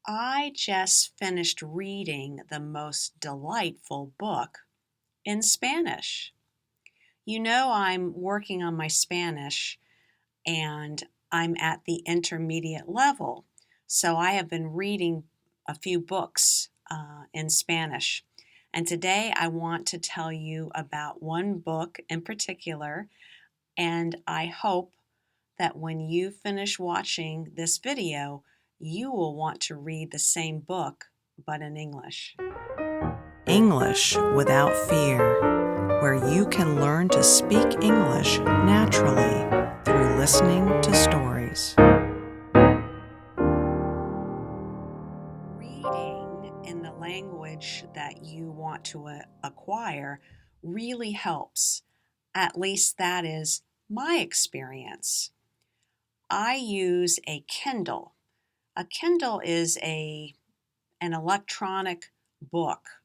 I just finished reading the most delightful book in Spanish. You know, I'm working on my Spanish and I'm at the intermediate level. So I have been reading a few books in Spanish. And today I want to tell you about one book in particular. And I hope that when you finish watching this video, you will want to read the same book, but in English. English Without Fear, where you can learn to speak English naturally through listening to stories. Reading in the language that you want to acquire really helps. At least that is my experience. I use a Kindle. A Kindle is an electronic book,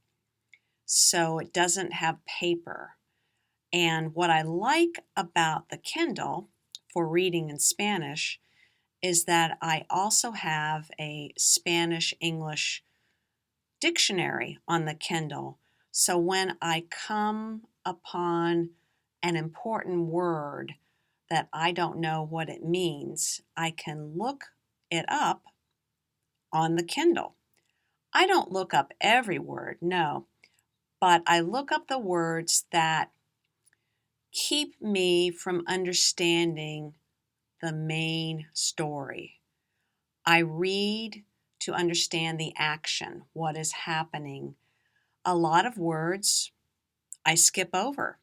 so it doesn't have paper. And what I like about the Kindle for reading in Spanish is that I also have a Spanish English dictionary on the Kindle. So when I come upon an important word that I don't know what it means, I can look it up on the Kindle. I don't look up every word, no, but I look up the words that keep me from understanding the main story. I read to understand the action, what is happening. A lot of words I skip over,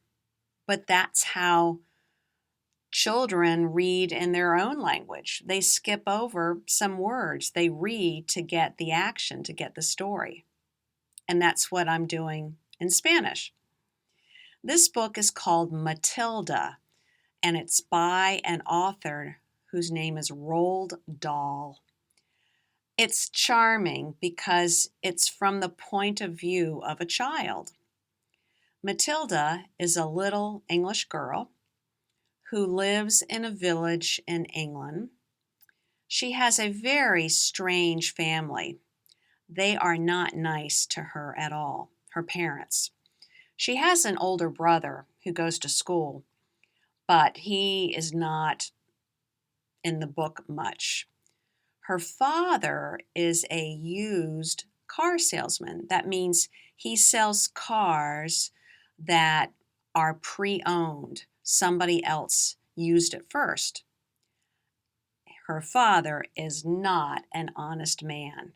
but that's how children read in their own language. They skip over some words. They read to get the action, to get the story. And that's what I'm doing in Spanish. This book is called Matilda, and it's by an author whose name is Roald Dahl. It's charming because it's from the point of view of a child. Matilda is a little English girl who lives in a village in England. She has a very strange family. They are not nice to her at all, her parents. She has an older brother who goes to school, but he is not in the book much. Her father is a used car salesman. That means he sells cars that are pre-owned. Somebody else used it first. Her father is not an honest man.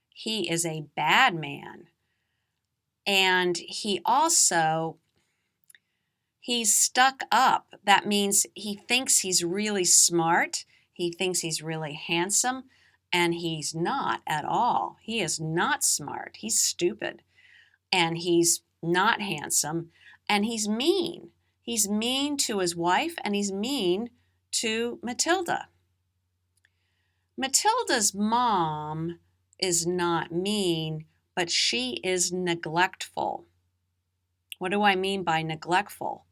He is a bad man. And he's stuck up. That means he thinks he's really smart. He thinks he's really handsome, and he's not at all. He is not smart. He's stupid, and he's not handsome, and he's mean. He's mean to his wife, and he's mean to Matilda. Matilda's mom is not mean, but she is neglectful. What do I mean by neglectful?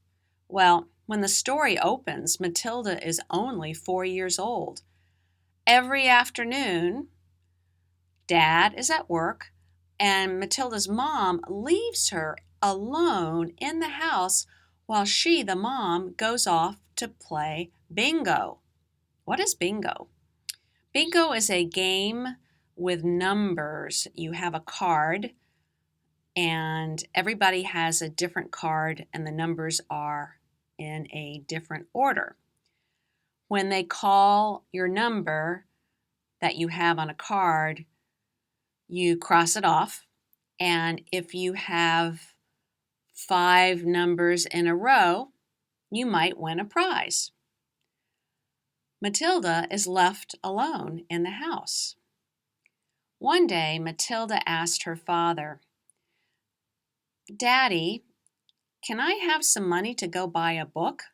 Well, when the story opens, Matilda is only 4 years old. Every afternoon, Dad is at work, and Matilda's mom leaves her alone in the house while she, the mom, goes off to play bingo. What is bingo? Bingo is a game with numbers. You have a card, and everybody has a different card, and the numbers are in a different order. When they call your number that you have on a card, you cross it off, and if you have 5 numbers in a row, you might win a prize. Matilda is left alone in the house. One day, Matilda asked her father, "Daddy, can I have some money to go buy a book?"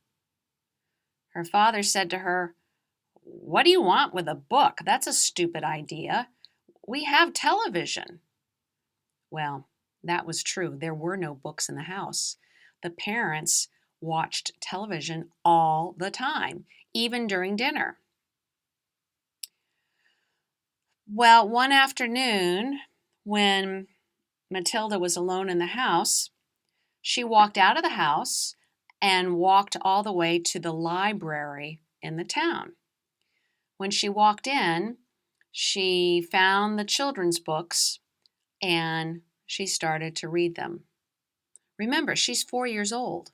Her father said to her, "What do you want with a book? That's a stupid idea. We have television." Well, that was true. There were no books in the house. The parents watched television all the time, even during dinner. Well, one afternoon, when Matilda was alone in the house, she walked out of the house and walked all the way to the library in the town. When she walked in, she found the children's books and she started to read them. Remember, she's 4 years old.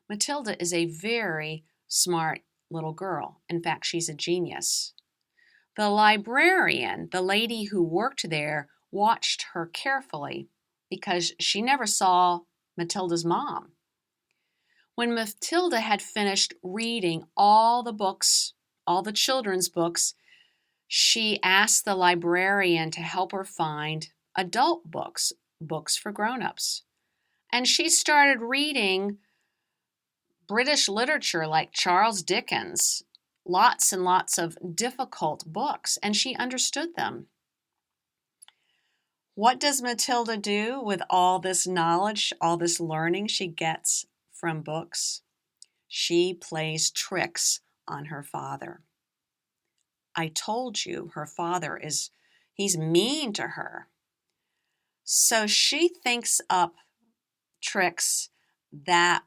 Matilda is a very smart little girl. In fact, she's a genius. The librarian, the lady who worked there, watched her carefully because she never saw Matilda's mom. When Matilda had finished reading all the books, all the children's books, she asked the librarian to help her find adult books, books for grown-ups. And she started reading British literature like Charles Dickens, lots and lots of difficult books, and she understood them. What does Matilda do with all this knowledge, all this learning she gets from books? She plays tricks on her father. I told you her father he's mean to her. So she thinks up tricks that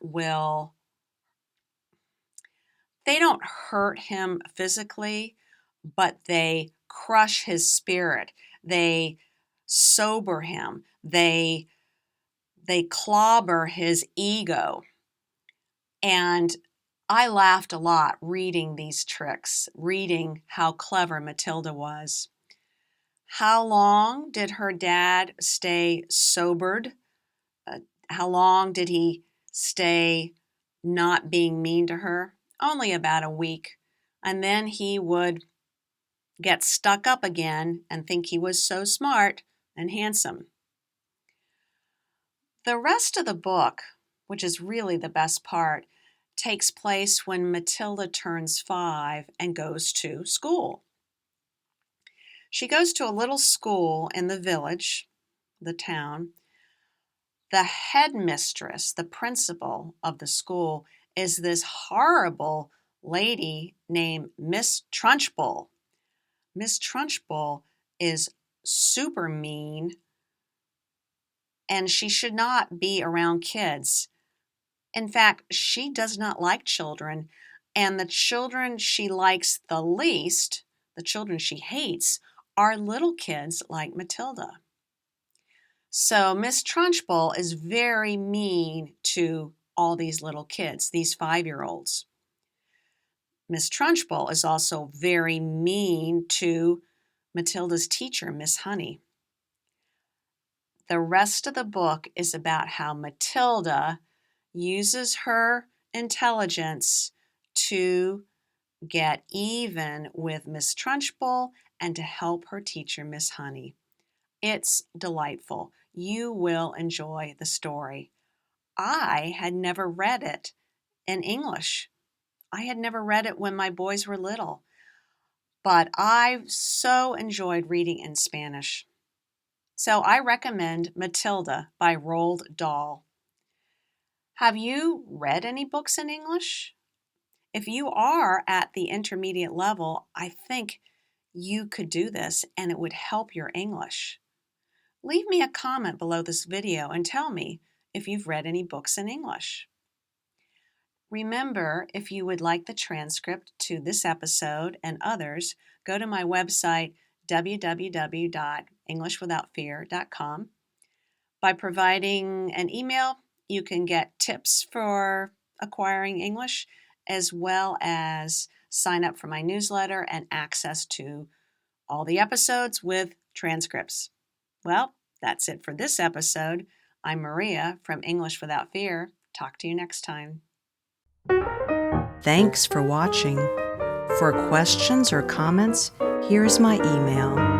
they don't hurt him physically, but they crush his spirit. They sober him. They clobber his ego. And I laughed a lot reading these tricks, reading how clever Matilda was. How long did her dad stay sobered? How long did he stay not being mean to her? Only about a week. And then he would get stuck up again and think he was so smart and handsome. The rest of the book, which is really the best part, takes place when Matilda turns 5 and goes to school. She goes to a little school in the village, the town. The headmistress, the principal of the school, is this horrible lady named Miss Trunchbull. Miss Trunchbull is super mean, and she should not be around kids. In fact, she does not like children, and the children she likes the least, the children she hates, are little kids like Matilda. So Miss Trunchbull is very mean to all these little kids, these 5-year-olds. Miss Trunchbull is also very mean to Matilda's teacher, Miss Honey. The rest of the book is about how Matilda uses her intelligence to get even with Miss Trunchbull and to help her teacher, Miss Honey. It's delightful. You will enjoy the story. I had never read it in English. I had never read it when my boys were little, but I so enjoyed reading in Spanish. So I recommend Matilda by Roald Dahl. Have you read any books in English? If you are at the intermediate level, I think you could do this and it would help your English. Leave me a comment below this video and tell me if you've read any books in English. Remember, if you would like the transcript to this episode and others, go to my website, www.englishwithoutfear.com. By providing an email, you can get tips for acquiring English, as well as sign up for my newsletter and access to all the episodes with transcripts. Well, that's it for this episode. I'm Maria from English Without Fear. Talk to you next time. Thanks for watching. For questions or comments, here's my email